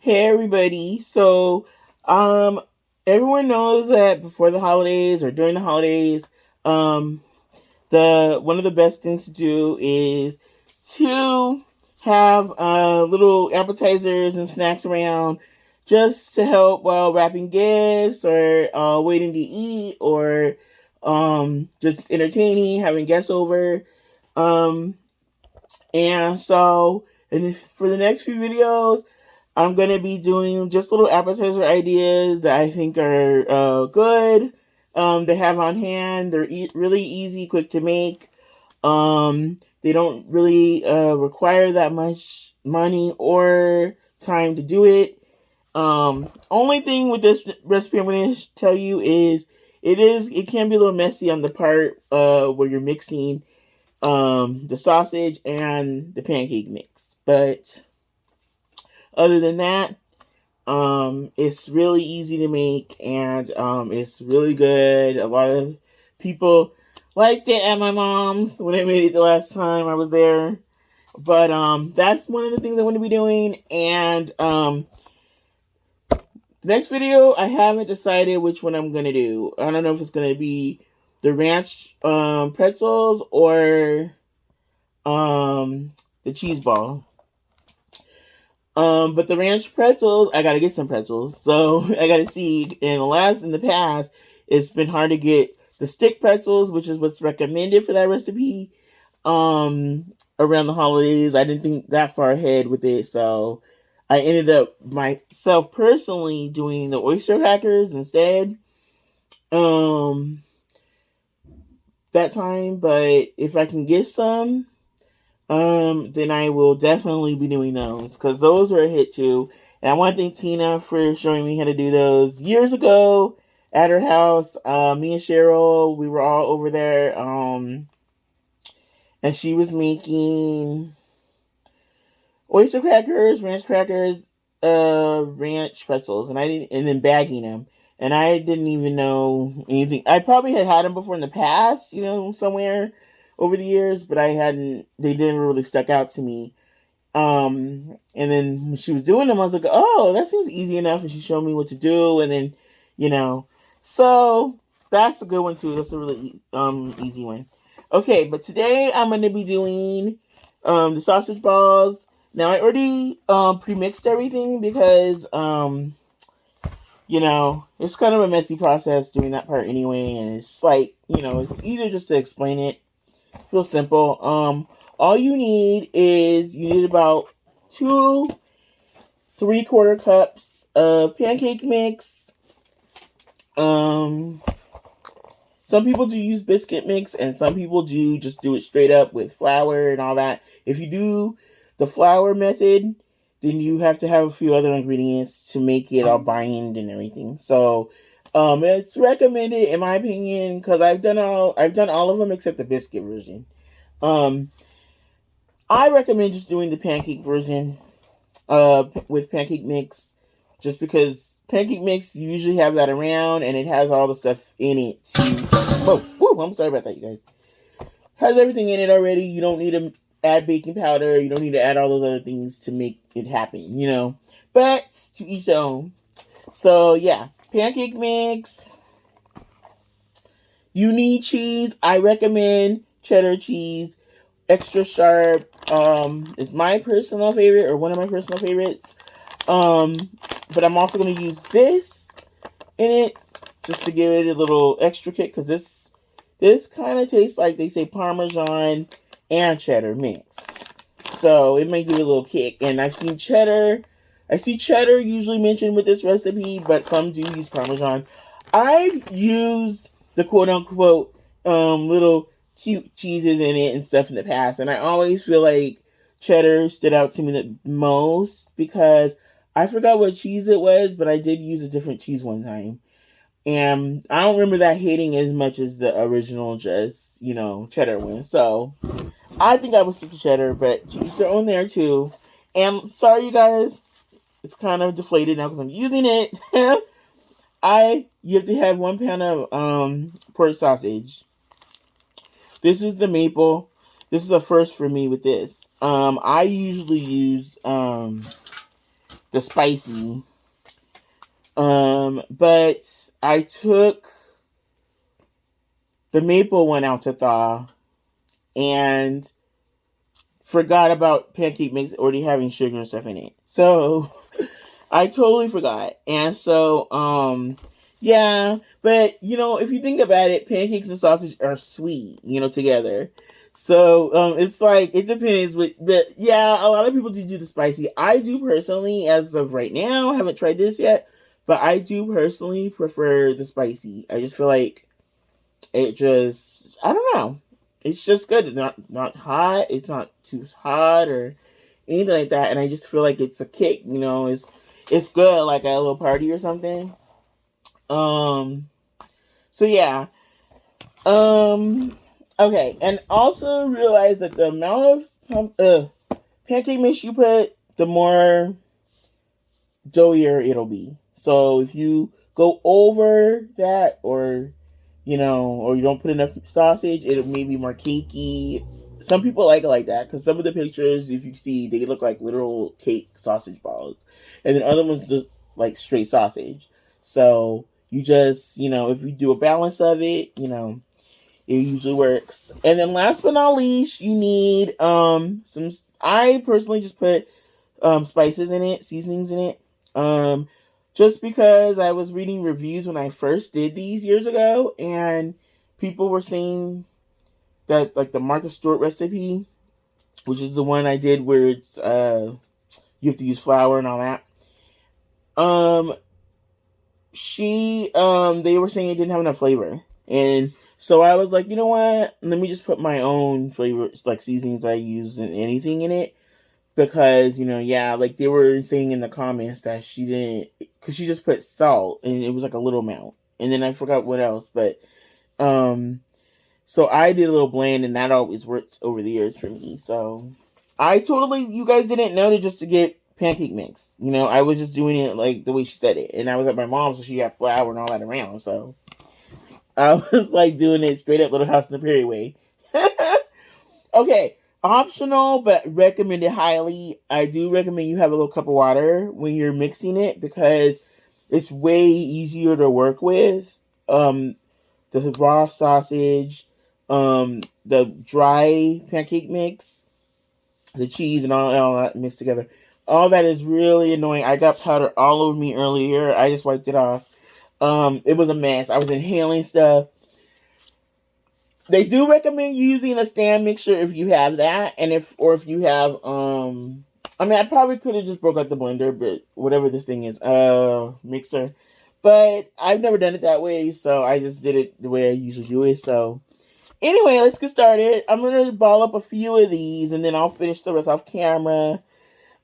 Hey everybody. Um everyone knows that before the holidays or during the holidays, um the one of the best things to do is to have little appetizers and snacks around just to help while wrapping gifts or waiting to eat or just entertaining, having guests over. Um and so for the next few videos, I'm going to be doing just little appetizer ideas that I think are good to have on hand. They're really easy, quick to make. They don't really require that much money or time to do it. Only thing with this recipe I'm going to tell you is it can be a little messy on the part where you're mixing the sausage and the pancake mix. But other than that, it's really easy to make and it's really good. A lot of people liked it at my mom's when I made it the last time I was there. But that's one of the things I want to be doing. And the next video, I haven't decided which one I'm gonna do. I don't know if it's gonna be the ranch pretzels or the cheese ball. But the ranch pretzels, I gotta get some pretzels. So I gotta see. In the past, it's been hard to get the stick pretzels, which is what's recommended for that recipe. Around the holidays, I didn't think that far ahead with it, so I ended up myself personally doing the oyster crackers instead. Um, that time, but if I can get some, then I will definitely be doing those because those were a hit too. And I want to thank Tina for showing me how to do those years ago at her house. Me and Cheryl, we were all over there. And she was making oyster crackers, ranch crackers, ranch pretzels, and I didn't, and then bagging them. And I didn't even know anything. I probably had them before in the past, somewhere over the years, but I hadn't. They didn't really stuck out to me. And then when she was doing them, I was like, "Oh, that seems easy enough." And she showed me what to do, and then, you know, so that's a good one too. That's a really easy one. Okay, but today I'm going to be doing the sausage balls. Now I already pre-mixed everything because it's kind of a messy process doing that part anyway, and it's like, it's easier just to explain it. Real simple. All you need is about 2 3/4 cups of pancake mix. Some people do use biscuit mix, and some people just do it straight up with flour and all that. If you do the flour method, then you have to have a few other ingredients to make it all bind and everything. So, it's recommended in my opinion because I've done all of them except the biscuit version. I recommend just doing the pancake version, with pancake mix, just because pancake mix you usually have that around and it has all the stuff in it. Whoa, I'm sorry about that, you guys. Has everything in it already. You don't need to add baking powder. You don't need to add all those other things to make it happen, But to each their own. So yeah, pancake mix. You need cheese. I recommend cheddar cheese, extra sharp. Is my personal favorite or one of my personal favorites. But I'm also going to use this in it just to give it a little extra kick because this kind of tastes like, they say, Parmesan and cheddar mixed. So it may give it a little kick. And I see cheddar usually mentioned with this recipe, but some do use Parmesan. I've used the quote-unquote little cute cheeses in it and stuff in the past, and I always feel like cheddar stood out to me the most because I forgot what cheese it was, but I did use a different cheese one time. And I don't remember that hitting as much as the original, just, cheddar one. So I think I would stick to cheddar, but to each their own there too. And sorry, you guys, it's kind of deflated now because I'm using it. You have to have 1 pound of pork sausage. This is the maple. This is the first for me with this. I usually use the spicy. But I took the maple one out to thaw and forgot about pancake mix already having sugar and stuff in it. So I totally forgot. And so, yeah, but if you think about it, pancakes and sausage are sweet, together. So, it's like, it depends, but yeah, a lot of people do the spicy. I do personally, as of right now, haven't tried this yet, but I do personally prefer the spicy. I just feel like I don't know. It's just good. It's not hot. It's not too hot or anything like that. And I just feel like it's a kick. It's good, like at a little party or something. Um. So yeah. Okay, and also realize that the amount of pancake mix you put, the more doughier it'll be. So if you go over that, or you don't put enough sausage, it may be more cakey. Some people like it like that because some of the pictures, if you see, they look like literal cake sausage balls, and then other ones just like straight sausage. So you just, if you do a balance of it, it usually works. And then last but not least, you need some. I personally just put spices in it, seasonings in it. Just because I was reading reviews when I first did these years ago, and people were saying that like the Martha Stewart recipe, which is the one I did where it's you have to use flour and all that. They were saying it didn't have enough flavor, and so I was like, you know what? Let me just put my own flavors, like seasonings I use and anything in it. Because yeah, like they were saying in the comments that she didn't, because she just put salt and it was like a little amount, and then I forgot what else, but so I did a little blend, and that always works over the years for me. So you guys didn't know to get pancake mix. I was just doing it like the way she said it, and I was at my mom's, so she had flour and all that around, so I was like doing it straight up Little House on the Prairie way. Okay, optional, but recommended highly. I do recommend you have a little cup of water when you're mixing it because it's way easier to work with. The raw sausage, the dry pancake mix, the cheese, and all that mixed together. All that is really annoying. I got powder all over me earlier. I just wiped it off. It was a mess. I was inhaling stuff. They do recommend using a stand mixer if you have that, and if you have I probably could have just broke out the blender, but whatever this thing is, mixer. But I've never done it that way, so I just did it the way I usually do it. So anyway, let's get started. I'm gonna ball up a few of these, and then I'll finish the rest off camera.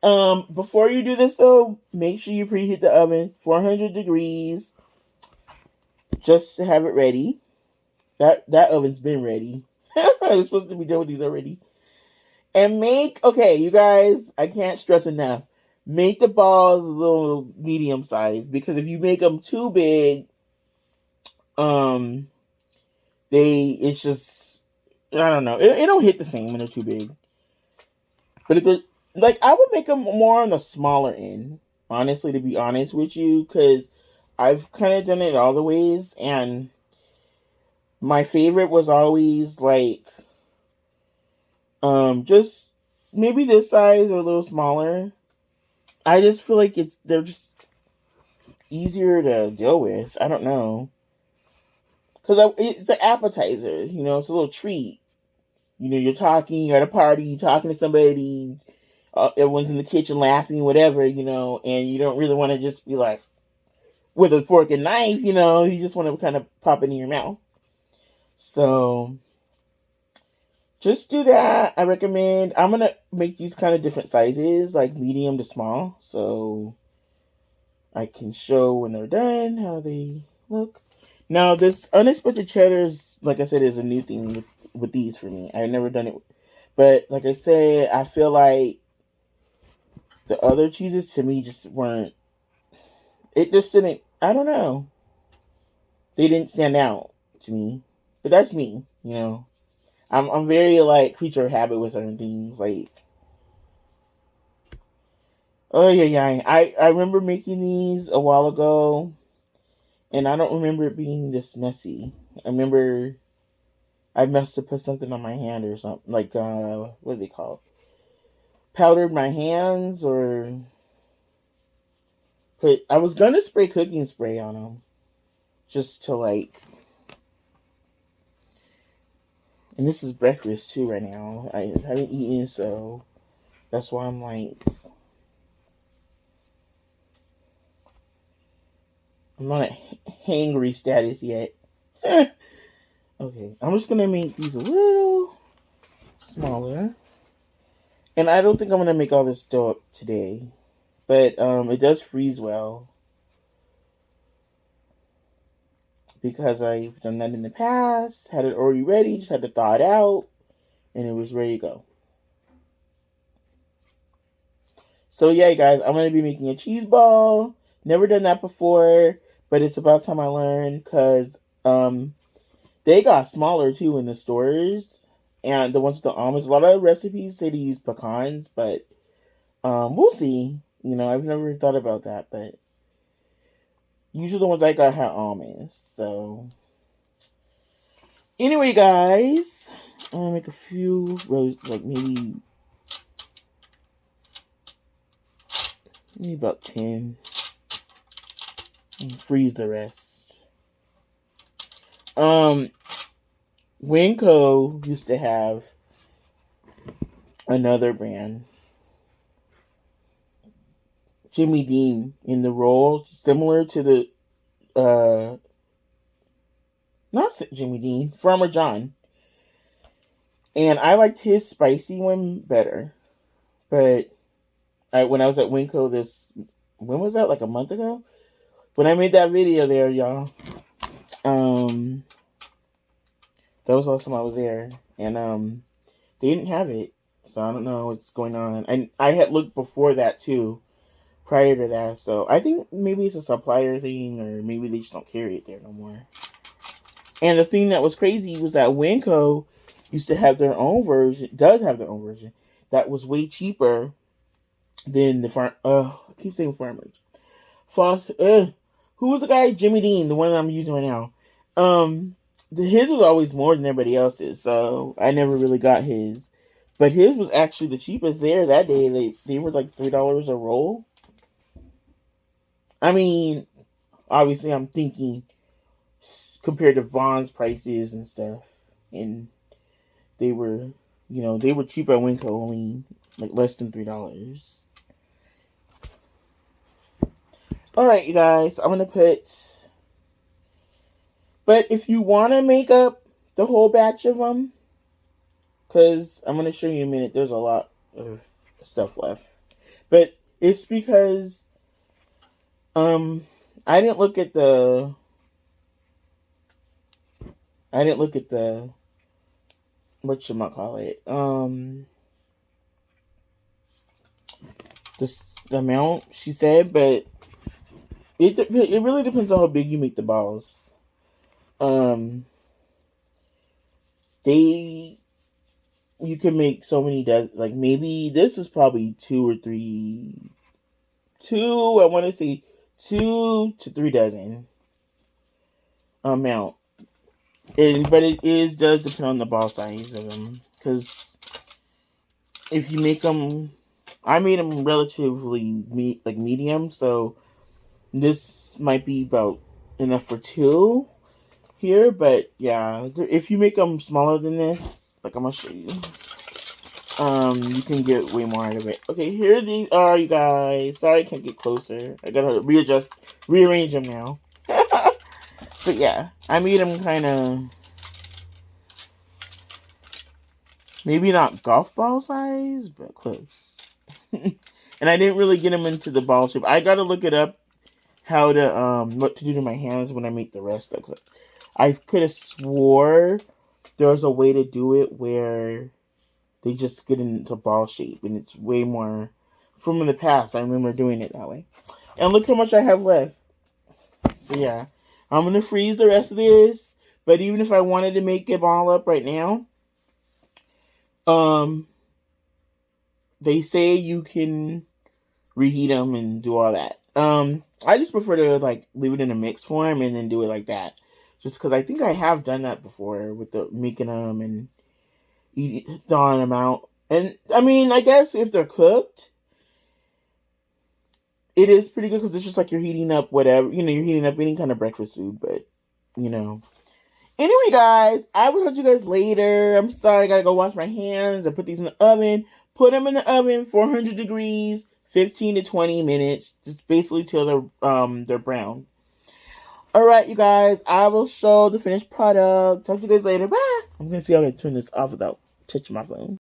Before you do this though, make sure you preheat the oven 400 degrees, just to have it ready. That oven's been ready. I was supposed to be done with these already. And okay, you guys, I can't stress enough. Make the balls a little medium size, because if you make them too big, it's just, I don't know. It don't hit the same when they're too big. But if they're, like, I would make them more on the smaller end, honestly, to be honest with you, because I've kind of done it all the ways, and my favorite was always like just maybe this size or a little smaller. I just feel like they're just easier to deal with. I don't know, because it's an appetizer. It's a little treat. You're at a party, you're talking to somebody, everyone's in the kitchen laughing, whatever, and you don't really want to just be like with a fork and knife. You just want to kind of pop it in your mouth. So just do that. I recommend. I'm gonna make these kind of different sizes, like medium to small, so I can show when they're done how they look. Now, this unexpected cheddars, like I said, is a new thing with these for me. I've never done it, but like I said, I feel like the other cheeses to me just weren't. It just didn't. I don't know. They didn't stand out to me, but that's me. I'm very like creature of habit with certain things. Like Oh yeah, yeah. I remember making these a while ago, and I don't remember it being this messy. I remember I must have put something on my hand or something, like what do they call it? Powdered my hands, or put. I was gonna spray cooking spray on them, just to like. And this is breakfast too right now. I haven't eaten, so that's why I'm like, I'm not a hangry status yet. Okay, I'm just gonna make these a little smaller. And I don't think I'm gonna make all this dough up today, but it does freeze well because I've done that in the past. Had it already ready, just had to thaw it out, and it was ready to go. So yeah, guys, I'm gonna be making a cheese ball. Never done that before, but it's about time I learned because they got smaller too in the stores, and the ones with the almonds. A lot of recipes say to use pecans, but we'll see. You know, I've never thought about that, but usually the ones I got had almonds. So anyway, guys, I'm gonna make a few like maybe about 10, and freeze the rest. Winco used to have another brand, Jimmy Dean, in the roll, similar to the not Jimmy Dean, Farmer John. And I liked his spicy one better. But when I was at Winco when was that? Like a month ago? When I made that video there, y'all. That was the last time I was there. And they didn't have it. So I don't know what's going on. And I had looked before that too, prior to that. So I think maybe it's a supplier thing, or maybe they just don't carry it there no more. And the thing that was crazy was that Winco used to have their own version, does have their own version, that was way cheaper than the farm. I keep saying farmers. Who was the guy? Jimmy Dean, the one that I'm using right now. His was always more than everybody else's, so I never really got his. But his was actually the cheapest there that day. They were like $3 a roll. I mean, obviously, I'm thinking compared to Vaughn's prices and stuff, and they were, they were cheaper at Winco, only like less than $3. All right, you guys, I'm gonna put. But if you want to make up the whole batch of them, because I'm gonna show you in a minute, there's a lot of stuff left. But it's because I didn't look at the. Whatchamacallit, the amount she said, but it really depends on how big you make the balls. You can make so many like maybe this is probably 2 I want to say 2 to 3 dozen amount. But it does depend on the ball size of them, because if you make them, I made them relatively medium, so this might be about enough for 2 here. But yeah, if you make them smaller than this, like I'm gonna show you, you can get way more out of it. Okay, here these are, you guys. Sorry I can't get closer. I gotta rearrange them now. But yeah, I made them kind of, maybe not golf ball size, but close. And I didn't really get them into the ball shape. I gotta look it up, how to what to do to my hands when I make the rest. I could have swore there was a way to do it where they just get into ball shape, and it's way more. From in the past, I remember doing it that way. And look how much I have left. So yeah, I'm gonna freeze the rest of this. But even if I wanted to make it all up right now, they say you can reheat them and do all that. I just prefer to like leave it in a mixed form and then do it like that, just because I think I have done that before with the making them and thawing them out. And I mean, I guess if they're cooked, it is pretty good because it's just like you're heating up whatever, you're heating up any kind of breakfast food. But you know, anyway, guys, I will talk to you guys later. I'm sorry, I gotta go wash my hands and put these in the oven. Put them in the oven, 400 degrees, 15 to 20 minutes, just basically till they're brown. All right, you guys, I will show the finished product. Talk to you guys later. Bye. I'm gonna see how I turn this off without touching my phone.